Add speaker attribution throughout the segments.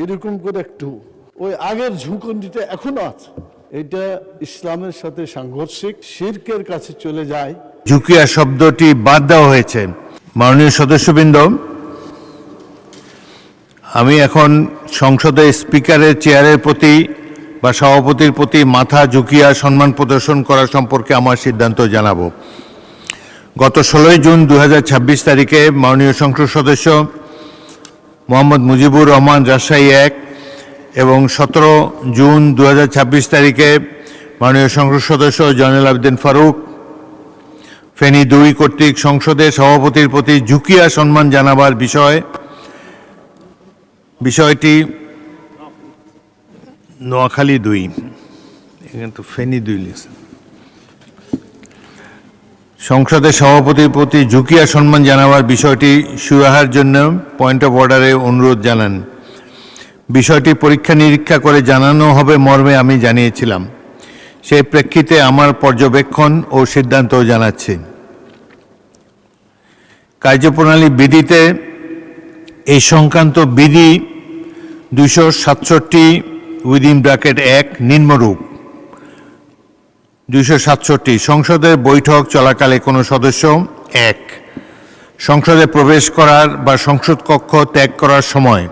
Speaker 1: এরকম করে একটু ওই আগের ঝুঁকন্ডিটা এখনো আছে। এটা ইসলামের সাথে সাংঘর্ষিক, শিরকের কাছে চলে যায়।
Speaker 2: ঝুঁকিয়া শব্দটি বাদ দেওয়া হয়েছে। মাননীয় সদস্যবৃন্দ, আমি এখন সংসদের স্পিকারের চেয়ারের প্রতি বা সভাপতির প্রতি মাথা ঝুঁকিয়া সম্মান প্রদর্শন করা সম্পর্কে আমার সিদ্ধান্ত জানাবো। গত 16 জুন 2026 তারিখে মাননীয় সংসদ সদস্য মোহাম্মদ মুজিবুর রহমান রাজশাহী 1 এবং 17 জুন 2026 তারিখে মাননীয় সংসদ সদস্য জয়নুল আবেদিন ফারুক ফেনী 2 কর্তৃক সংসদের সভাপতির প্রতি ঝুঁকিয়া সম্মান জানাবার বিষয়টি নোয়াখালী 2, এখানে তো ফেনী 2 লিখছে। সংসদের সভাপতির প্রতি ঝুঁকিয়া সম্মান জানাবার বিষয়টি সুরাহার জন্য পয়েন্ট অফ অর্ডারে অনুরোধ জানান। বিষয়টি পরীক্ষা নিরীক্ষা করে জানানো হবে মর্মে আমি জানিয়েছিলাম। সেই প্রেক্ষিতে আমার পর্যবেক্ষণ ও সিদ্ধান্ত জানাচ্ছি। কার্যপ্রণালী বিধিতে এই সংক্রান্ত বিধি 267 (1) নিম্নরূপ। 267 সংসদের বৈঠক চলাকালে কোনো সদস্য 1 সংসদে প্রবেশ করার বা সংসদ কক্ষ ত্যাগ করার সময়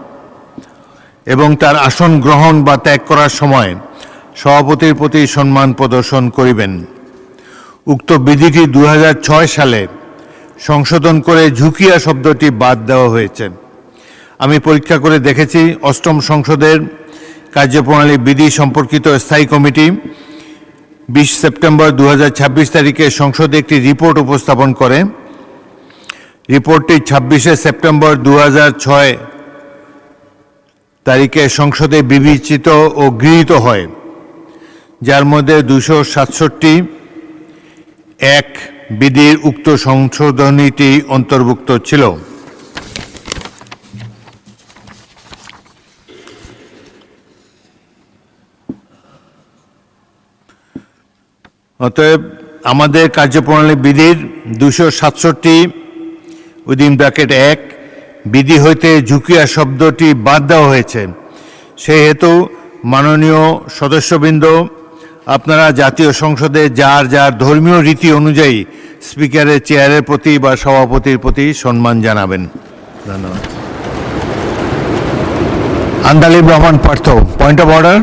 Speaker 2: এবং তার আসন গ্রহণ বা ত্যাগ করার সময় সভাপতির প্রতি সম্মান প্রদর্শন করিবেন। উক্ত বিধিটি 2006 সালে সংশোধন করে ঝুঁকিয়া শব্দটি বাদ দেওয়া হয়েছে। আমি পরীক্ষা করে দেখেছি, 8ম সংসদের কার্যপ্রণালী বিধি সম্পর্কিত স্থায়ী কমিটি 20 সেপ্টেম্বর 2026 তারিখে সংসদে একটি রিপোর্ট উপস্থাপন করে। রিপোর্টটি 26 সেপ্টেম্বর 2006 তারিখে সংসদে বিবেচিত ও গৃহীত হয়, যার মধ্যে 267(1) বিধির উক্ত সংশোধনীটি অন্তর্ভুক্ত ছিল। অতএব আমাদের কার্যপ্রণালী বিধির 267(1) বিধি হইতে ঝুঁকিয়া শব্দটি বাদ দেওয়া হয়েছে। সেহেতু মাননীয় সদস্যবৃন্দ, আপনারা জাতীয় সংসদে যার যার ধর্মীয় রীতি অনুযায়ী স্পিকারের চেয়ারের প্রতি বা সভাপতির প্রতি সম্মান জানাবেন। ধন্যবাদ। Andalib Rahman Partha, point of order.